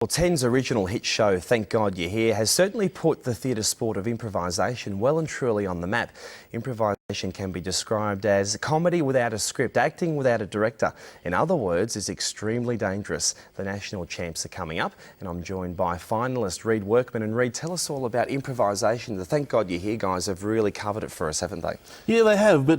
Well, Ten's original hit show, Thank God You're Here, has certainly put the theatre sport of improvisation well and truly on the map. Improvisation can be described as comedy without a script, acting without a director. In other words, is extremely dangerous. The national champs are coming up, and I'm joined by finalist Reid Workman. And Reid, tell us all about improvisation. The Thank God You're Here guys have really covered it for us, haven't they? Yeah, they have, but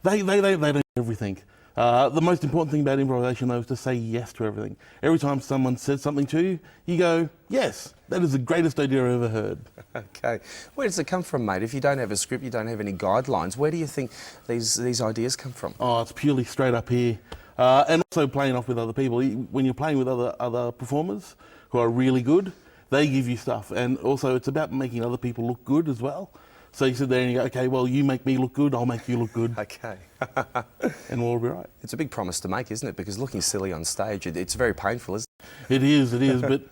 they don't do everything. The most important thing about improvisation, though, is to say yes to everything. Every time someone says something to you, you go, yes, that is the greatest idea I've ever heard. Okay. Where does it come from, mate? If you don't have a script, you don't have any guidelines, where do you think these ideas come from? Oh, it's purely straight up here. And also playing off with other people. When you're playing with other performers who are really good, they give you stuff. And also it's about making other people look good as well. So you sit there and you go, okay, well, you make me look good, I'll make you look good. Okay. And we'll all be right. It's a big promise to make, isn't it? Because looking silly on stage, it's very painful, isn't it? It is, but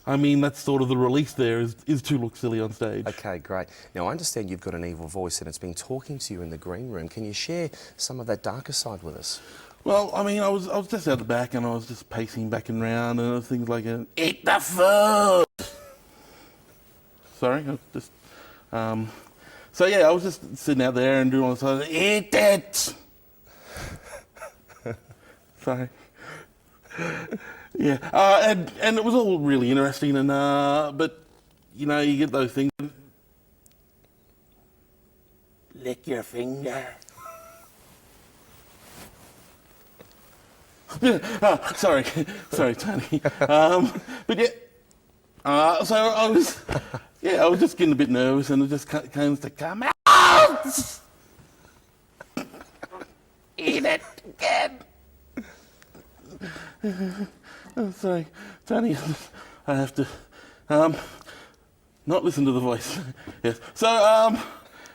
I mean, that's sort of the release there, is to look silly on stage. Okay, great. Now, I understand you've got an evil voice and it's been talking to you in the green room. Can you share some of that darker side with us? Well, I mean, I was just out the back and I was just pacing back and round and things like, eat the food! Sorry, I was just... So yeah, I was just sitting out there and doing all this other, eat it! Sorry. Yeah, and it was all really interesting, and but you know, you get those things. Lick your finger. Sorry, Tony. But yeah, so I was. Yeah, I was just getting a bit nervous and it just came to come out! Eat it again! Oh, sorry, Tony, I have to not listen to the voice. Yes. So,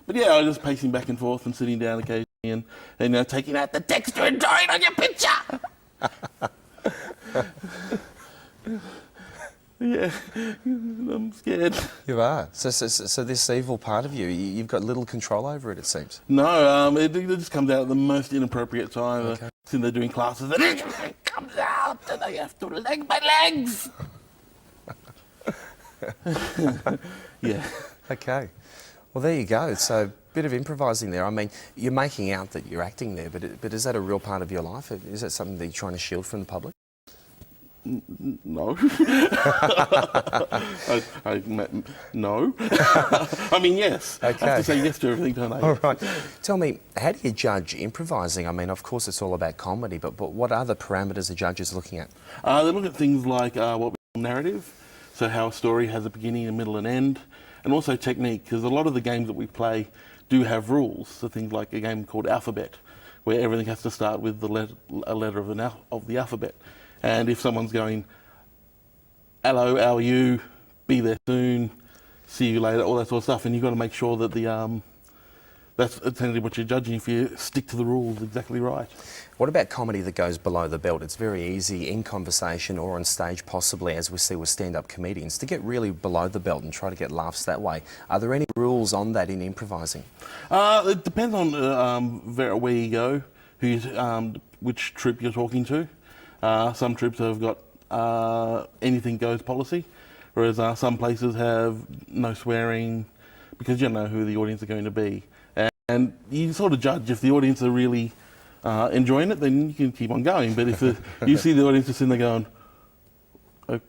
but yeah, I was just pacing back and forth and sitting down occasionally and taking out the texture and drawing on your picture! Yeah, I'm scared. You are? So this evil part of you, you've got little control over it, it seems? No, it just comes out at the most inappropriate time. Okay. Sitting there doing classes and it comes out and I have to leg my legs. Yeah. Okay. Well, there you go. So a bit of improvising there. I mean, you're making out that you're acting there, but is that a real part of your life? Is that something that you're trying to shield from the public? No. No. I mean, yes. Okay. I have to say yes to everything, don't I? All right. Tell me, how do you judge improvising? I mean, of course, it's all about comedy, but what other parameters are judges looking at? They look at things like what we call narrative, so how a story has a beginning, a middle, and end, and also technique, because a lot of the games that we play do have rules. So things like a game called Alphabet, where everything has to start with a letter of the alphabet. And if someone's going, hello, how are you, be there soon, see you later, all that sort of stuff, and you've got to make sure that that's essentially what you're judging, if you stick to the rules exactly right. What about comedy that goes below the belt? It's very easy in conversation or on stage, possibly, as we see with stand-up comedians, to get really below the belt and try to get laughs that way. Are there any rules on that in improvising? It depends on where you go, which troupe you're talking to. Some troupes have got anything goes policy, whereas some places have no swearing because you don't know who the audience are going to be. And you sort of judge if the audience are really enjoying it, then you can keep on going. But if you see the audience just sitting there going, oh,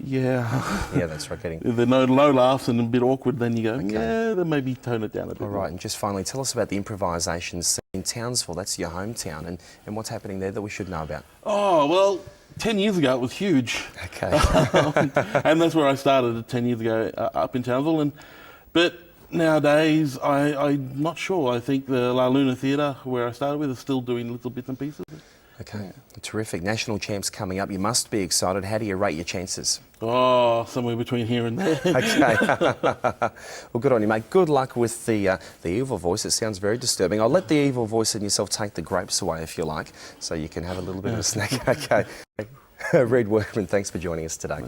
yeah. Yeah, that's right. If there are no laughs and a bit awkward, then you go, okay. Yeah, then maybe tone it down a bit. All right, and just finally, tell us about the improvisation scene in Townsville. That's your hometown, and what's happening there that we should know about? Oh, well, 10 years ago it was huge. Okay. And that's where I started 10 years ago up in Townsville. But nowadays, I'm not sure. I think the La Luna Theatre, where I started with, is still doing little bits and pieces. Okay, terrific. National champs coming up. You must be excited. How do you rate your chances? Oh, somewhere between here and there. Okay. Well, good on you, mate. Good luck with the evil voice. It sounds very disturbing. I'll let the evil voice in yourself take the grapes away, if you like, so you can have a little bit of a snack. Okay. Reid Workman, thanks for joining us today.